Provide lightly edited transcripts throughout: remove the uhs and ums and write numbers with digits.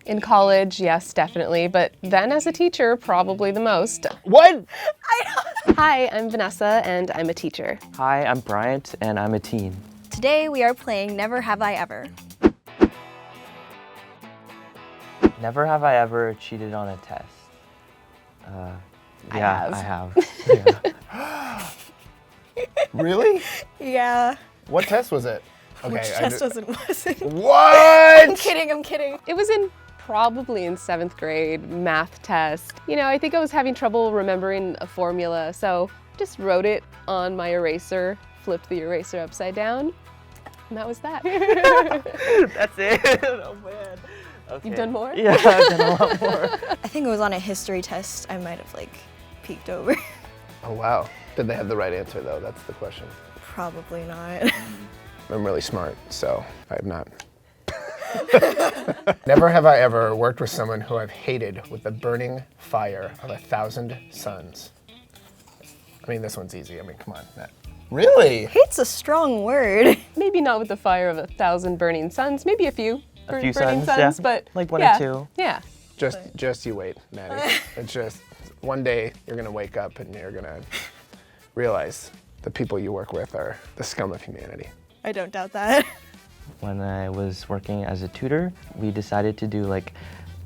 In college, yes, definitely, but then as a teacher, probably the most. What? Hi, I'm Vanessa, and I'm a teacher. Hi, I'm Bryant, and I'm a teen. Today we are playing Never Have I Ever. Never have I ever cheated on a test. I Yeah, have. Yeah. Really? Yeah. What test was it? Okay. Which test wasn't. What? I'm kidding. It was probably in 7th grade, math test. You know, I think I was having trouble remembering a formula, so just wrote it on my eraser, flipped the eraser upside down, and that was that. That's it. Oh man. Okay. You've done more? Yeah, I've done a lot more. I think it was on a history test. I might have peeked over. Oh wow. Did they have the right answer though? That's the question. Probably not. I'm really smart, so I have not. Never have I ever worked with someone who I've hated with the burning fire of 1,000 suns. I mean, this one's easy. I mean, come on, Matt. Really? Hate's a strong word. Maybe not with the fire of 1,000 burning suns, maybe a few. A few burning suns, yeah. but Like one yeah, or two. Yeah. Just you wait, Maddie. It's just one day you're gonna wake up and you're gonna realize the people you work with are the scum of humanity. I don't doubt that. When I was working as a tutor, we decided to do like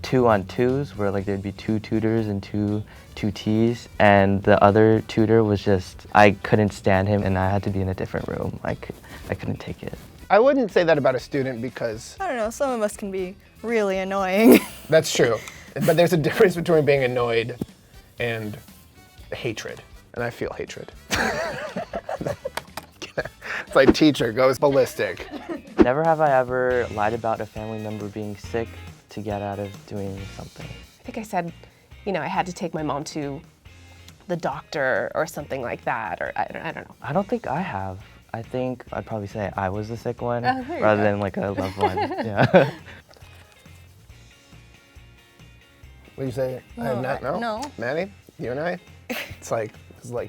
2-on-2s, where like there'd be 2 tutors and 2 tutees, and the other tutor was just, I couldn't stand him and I had to be in a different room. I couldn't take it. I wouldn't say that about a student because I don't know, some of us can be really annoying. that's true. But there's a difference between being annoyed and hatred. And I feel hatred. It's like teacher goes ballistic. Never have I ever lied about a family member being sick to get out of doing something. I think I said, you know, I had to take my mom to the doctor or something like that, or I don't know. I don't think I have. I think I'd probably say I was the sick one Oh, there you rather go. than like a loved one. Yeah. What do you say? I have not. No. no. Maddie, you and I. It's like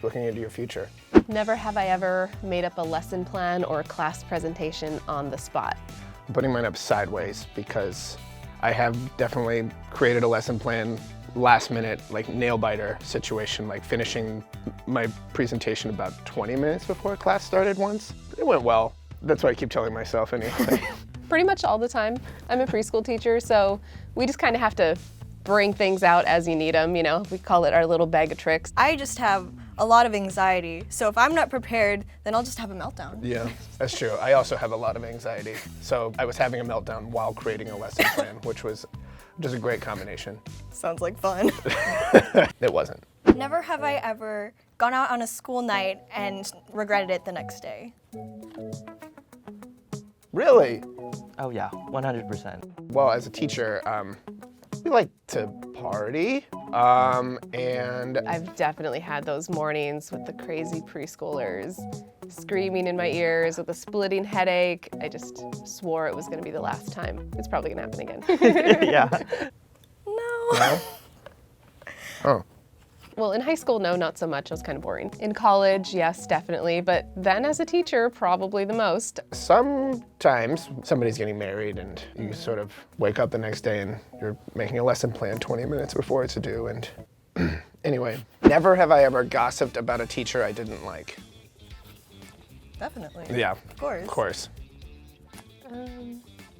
looking into your future. Never have I ever made up a lesson plan or a class presentation on the spot. I'm putting mine up sideways because I have definitely created a lesson plan last minute, like nail biter situation, like finishing my presentation about 20 minutes before class started once. It went well. That's what I keep telling myself anyway. Pretty much all the time. I'm a preschool teacher, so we just kind of have to bring things out as you need them, you know? We call it our little bag of tricks. I just have a lot of anxiety, so if I'm not prepared, then I'll just have a meltdown. Yeah, that's true. I also have a lot of anxiety. So I was having a meltdown while creating a lesson plan, which was just a great combination. Sounds like fun. It wasn't. Never have I ever gone out on a school night and regretted it the next day. Really? Oh yeah, 100%. Well, as a teacher, we like to party, and I've definitely had those mornings with the crazy preschoolers screaming in my ears with a splitting headache. I just swore it was gonna be the last time. It's probably gonna happen again. Yeah. No. no? Oh. Well, in high school, no, not so much. It was kind of boring. In college, yes, definitely. But then as a teacher, probably the most. Sometimes somebody's getting married and you sort of wake up the next day and you're making a lesson plan 20 minutes before it's due. And anyway, never have I ever gossiped about a teacher I didn't like. Definitely. Yeah, Of course. of course.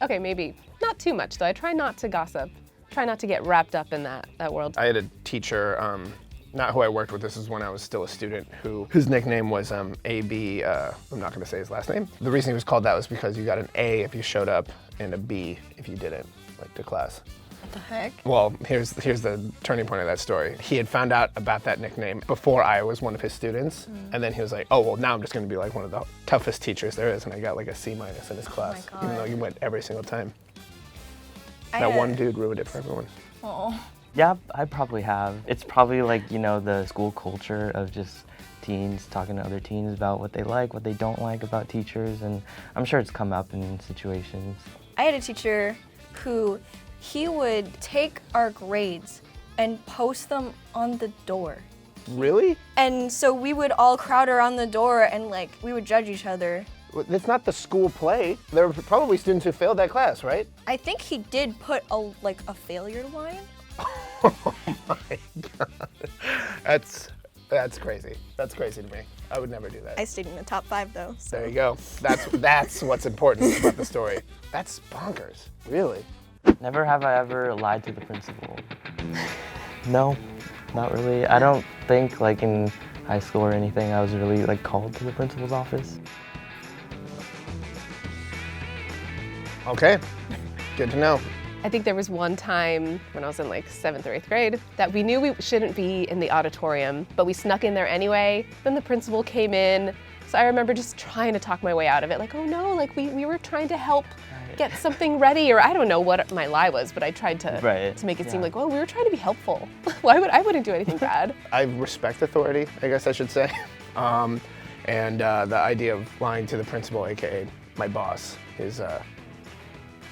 Okay, maybe not too much, though. I try not to gossip. Try not to get wrapped up in that world. I had a teacher, not who I worked with, this is when I was still a student, whose nickname was AB, I'm not gonna say his last name. The reason he was called that was because you got an A if you showed up and a B if you didn't, like to class. What the heck? Well, here's the turning point of that story. He had found out about that nickname before I was one of his students, and then he was like, oh, well, now I'm just gonna be like one of the toughest teachers there is, and I got like a C- in his class, God. even though you went every single time. I That had- one dude ruined it for everyone. Oh. Yeah, I probably have. It's probably like, you know, the school culture of just teens talking to other teens about what they like, what they don't like about teachers, and I'm sure it's come up in situations. I had a teacher who he would take our grades and post them on the door. Really? And so we would all crowd around the door and we would judge each other. It's not the school play. There were probably students who failed that class, right? I think he did put a failure line. Oh my God. That's crazy. That's crazy to me. I would never do that. I stayed in the top 5 though. So. There you go. That's what's important about the story. That's bonkers. Really? Never have I ever lied to the principal. No, not really. I don't think like in high school or anything I was really like called to the principal's office. Okay. Good to know. I think there was one time when I was in like 7th or 8th grade that we knew we shouldn't be in the auditorium, but we snuck in there anyway. Then the principal came in. So I remember just trying to talk my way out of it. Like, oh no, like we were trying to help get something ready, or I don't know what my lie was, but I tried to make it seem like, well, we were trying to be helpful. I wouldn't do anything bad. I respect authority, I guess I should say. And the idea of lying to the principal, AKA my boss, is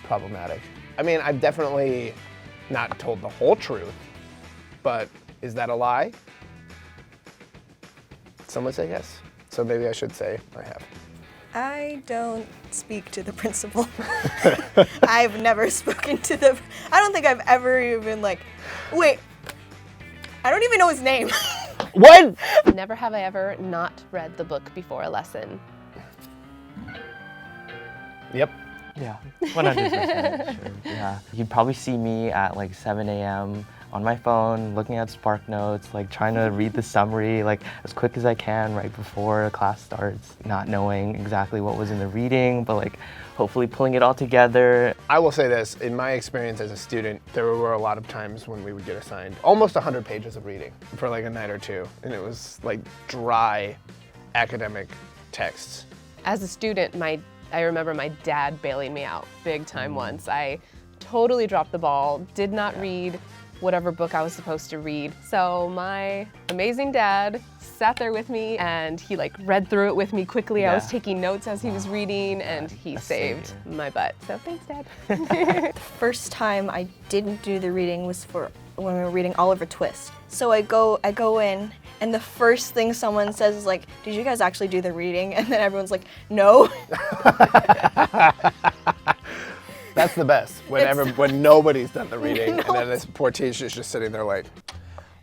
problematic. I mean, I've definitely not told the whole truth, but is that a lie? Some would say yes. So maybe I should say I have. I don't speak to the principal. I've never spoken to the, I don't think I've ever even wait, I don't even know his name. What? Never have I ever not read the book before a lesson. Yep. Yeah, 100%. Sure. Yeah, you'd probably see me at like 7 a.m. on my phone, looking at Spark Notes, like trying to read the summary like as quick as I can right before class starts, not knowing exactly what was in the reading, but like hopefully pulling it all together. I will say this, in my experience as a student, there were a lot of times when we would get assigned almost 100 pages of reading for like a night or two, and it was like dry academic texts. As a student, I remember my dad bailing me out big time once. I totally dropped the ball, did not read whatever book I was supposed to read. So my amazing dad sat there with me and he like read through it with me quickly. Yeah. I was taking notes as he was reading and he saved my butt. So thanks, Dad. The first time I didn't do the reading was for when we were reading Oliver Twist. So I go in and the first thing someone says is like, did you guys actually do the reading? And then everyone's like, no. That's the best, when nobody's done the reading, and then this poor teacher's just sitting there like,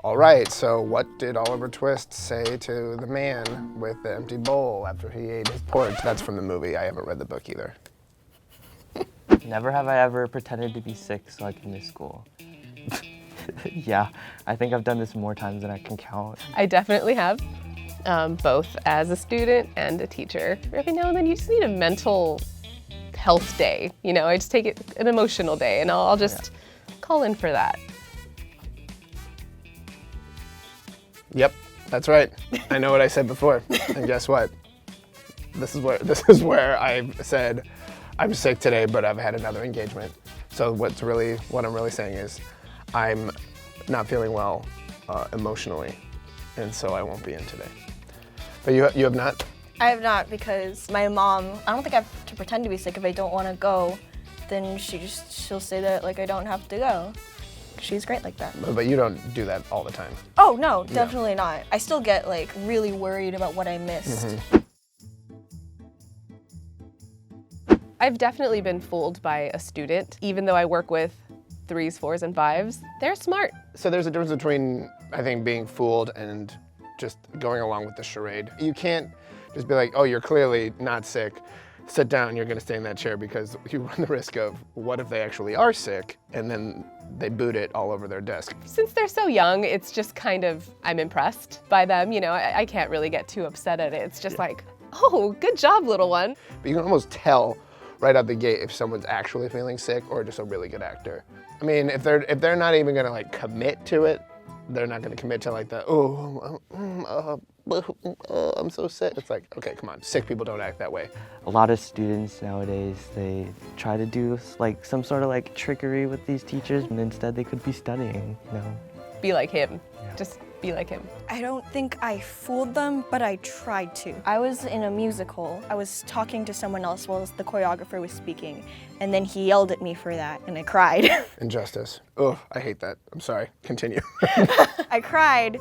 all right, so what did Oliver Twist say to the man with the empty bowl after he ate his porridge? That's from the movie. I haven't read the book either. Never have I ever pretended to be sick so I can miss school. Yeah, I think I've done this more times than I can count. I definitely have, both as a student and a teacher. Every now and then you just need a mental health day. You know, I just take it an emotional day and I'll just call in for that. Yep, that's right. I know what I said before, and guess what? This is where I said I'm sick today, but I've had another engagement. So what I'm really saying is I'm not feeling well emotionally, and so I won't be in today. But you have not? I have not, because my mom, I don't think I have to pretend to be sick. If I don't want to go, then she'll say that like I don't have to go. She's great like that. But you don't do that all the time. Oh no, definitely not. I still get like really worried about what I missed. I've definitely been fooled by a student, even though I work with 3s, 4s, and 5s. They're smart. So there's a difference between, I think, being fooled and just going along with the charade. You can't just be like, oh, you're clearly not sick. Sit down, you're gonna stay in that chair, because you run the risk of what if they actually are sick and then they boot it all over their desk. Since they're so young, it's just kind of, I'm impressed by them. You know, I can't really get too upset at it. It's just like, oh, good job, little one. But you can almost tell right out the gate if someone's actually feeling sick or just a really good actor. I mean, if they're not even gonna like commit to it, they're not gonna commit to like the, I'm so sick. It's like, okay, come on, sick people don't act that way. A lot of students nowadays, they try to do like some sort of like trickery with these teachers, and instead they could be studying, you know. Be like him. Just be like him. I don't think I fooled them, but I tried to. I was in a musical. I was talking to someone else while the choreographer was speaking, and then he yelled at me for that, and I cried. Injustice. Oh, I hate that. I'm sorry. Continue. I cried,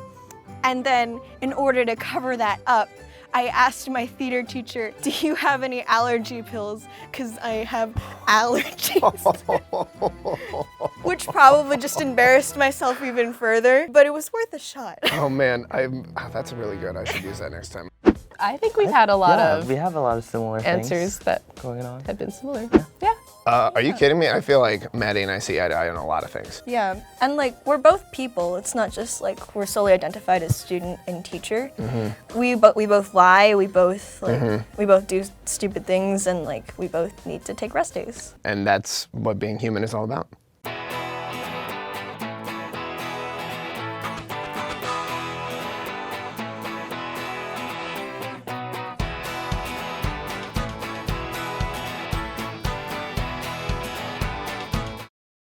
and then in order to cover that up, I asked my theater teacher, do you have any allergy pills? Because I have allergies. Which probably just embarrassed myself even further, but it was worth a shot. Oh man, that's really good. I should use that next time. I think we've had a lot of we have a lot of similar answers things that going on. have been similar. Yeah. Are you kidding me? I feel like Maddie and I see eye to eye on a lot of things. Yeah, and like we're both people. It's not just like we're solely identified as student and teacher. We both lie. We both we both do stupid things, and like we both need to take rest days. And that's what being human is all about.